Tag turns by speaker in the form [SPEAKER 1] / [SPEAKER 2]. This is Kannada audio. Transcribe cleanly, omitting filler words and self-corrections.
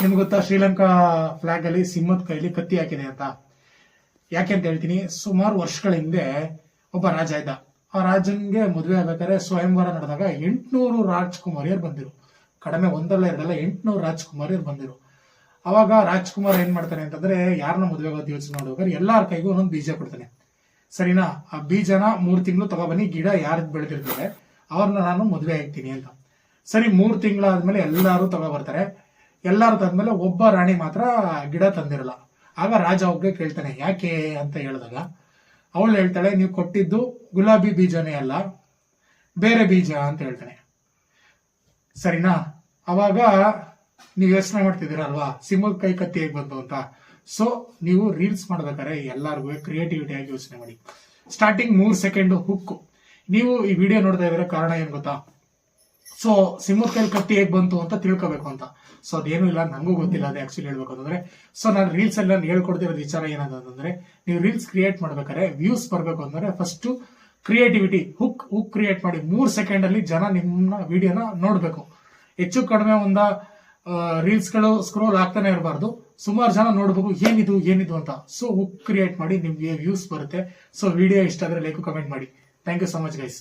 [SPEAKER 1] ನಿಮ್ಗೆ ಗೊತ್ತಾ ಶ್ರೀಲಂಕಾ ಫ್ಲಾಗ್ ಅಲ್ಲಿ ಸಿಂಹದ ಕೈಲಿ ಕತ್ತಿ ಹಾಕಿದೆ ಅಂತ? ಯಾಕೆ ಅಂತ ಹೇಳ್ತೀನಿ. ಸುಮಾರು ವರ್ಷಗಳ ಹಿಂದೆ ಒಬ್ಬ ರಾಜ ಇದ್ದ. ಆ ರಾಜನ್ಗೆ ಮದುವೆ ಆಗ್ಬೇಕಾದ್ರೆ ಸ್ವಯಂವರ ನಡೆದಾಗ 800 ರಾಜ್ಕುಮಾರಿಯರು ಬಂದಿರು. ಕಡಿಮೆ ಒಂದಲ್ಲ ಎರಡಲ್ಲ 800 ರಾಜ್ಕುಮಾರಿಯರು ಬಂದಿರು. ಅವಾಗ ರಾಜ್ಕುಮಾರ್ ಏನ್ ಮಾಡ್ತಾನೆ ಅಂತಂದ್ರೆ, ಯಾರನ್ನ ಮದುವೆ ಆಗೋದು ಯೋಚನೆ ಮಾಡುವಾಗ ಎಲ್ಲಾರ ಕೈಗೂ ಒಂದೊಂದು ಬೀಜ ಕೊಡ್ತಾನೆ. ಸರಿನಾ? ಆ ಬೀಜನ 3 ತಿಂಗಳು ತಗೊಬನ್ನಿ, ಗಿಡ ಯಾರ್ದು ಬೆಳೆದಿರ್ತದೆ ಅವ್ರನ್ನ ನಾನು ಮದುವೆ ಆಗ್ತೀನಿ ಅಂತ. ಸರಿ, 3 ತಿಂಗಳಾದ್ಮೇಲೆ ಎಲ್ಲಾರು ತಗೊಬರ್ತಾರೆ. ಎಲ್ಲಾರು ತಂದ್ಮೇಲೆ ಒಬ್ಬ ರಾಣಿ ಮಾತ್ರ ಗಿಡ ತಂದಿರಲ್ಲ. ಆಗ ರಾಜ ಒಬ್ಬಗೆ ಕೇಳ್ತಾನೆ, ಯಾಕೆ ಅಂತ ಹೇಳಿದಾಗ ಅವಳು ಹೇಳ್ತಾಳೆ, ನೀವು ಕೊಟ್ಟಿದ್ದು ಗುಲಾಬಿ ಬೀಜನೇ ಅಲ್ಲ, ಬೇರೆ ಬೀಜ ಅಂತ ಹೇಳ್ತಾನೆ. ಸರಿನಾ? ಅವಾಗ ನೀವು ಯೋಚನೆ ಮಾಡ್ತಿದ್ದೀರಲ್ವಾ, ಸಿಂಹದ ಕೈ ಕತ್ತಿ ಹೇಗೆ ಬಂತು ಅಂತ. ಸೊ ನೀವು ರೀಲ್ಸ್ ಮಾಡ್ಬೇಕಾದ್ರೆ ಎಲ್ಲಾರ್ಗು ಕ್ರಿಯೇಟಿವಿಟಿ ಆಗಿ ಯೋಚನೆ ಮಾಡಿ. Starting 3 second hook. ನೀವು ಈ ವಿಡಿಯೋ ನೋಡ್ತಾ ಇದ್ರೆ ಕಾರಣ ಏನ್ ಗೊತ್ತಾ? ಸೊ ಸಿಂಹದ ಕೈ ಕತ್ತಿ ಹೇಗೆ ಬಂತು ಅಂತ ತಿಳ್ಕೋಬೇಕು ಅಂತ. ಸೊ ಅದೇನು ಇಲ್ಲ, ನಂಗೂ ಗೊತ್ತಿಲ್ಲ ಅದು ಆಕ್ಚುಲಿ ಹೇಳ್ಬೇಕು ಅಂತಂದ್ರೆ. ಸೊ ನಾನು ರೀಲ್ಸ್ ಅಲ್ಲಿ ನಾನು ಹೇಳ್ಕೊಡ್ತಿರೋದು ವಿಚಾರ ಏನಂತಂದ್ರೆ, ನೀವು ರೀಲ್ಸ್ ಕ್ರಿಯೇಟ್ ಮಾಡ್ಬೇಕಾದ್ರೆ ವ್ಯೂಸ್ ಬರ್ಬೇಕು ಅಂದ್ರೆ ಫಸ್ಟ್ ಕ್ರಿಯೇಟಿವಿಟಿ ಹುಕ್ ಕ್ರಿಯೇಟ್ ಮಾಡಿ. 3 ಸೆಕೆಂಡ್ ಅಲ್ಲಿ ಜನ ನಿಮ್ಮ ವಿಡಿಯೋನ ನೋಡ್ಬೇಕು. ಹೆಚ್ಚು ಕಡಿಮೆ ರೀಲ್ಸ್ ಗಳು ಸ್ಕ್ರೋಲ್ ಆಗ್ತಾನೆ ಇರಬಾರ್ದು, ಸುಮಾರು ಜನ ನೋಡ್ಬೇಕು ಏನಿದು ಅಂತ. ಸೊ ಹುಕ್ ಕ್ರಿಯೇಟ್ ಮಾಡಿ, ನಿಮ್ಗೆ ವ್ಯೂಸ್ ಬರುತ್ತೆ. ಸೊ ವಿಡಿಯೋ ಇಷ್ಟ ಆದ್ರೆ ಲೈಕ್ ಕಮೆಂಟ್ ಮಾಡಿ. Thank you so much guys.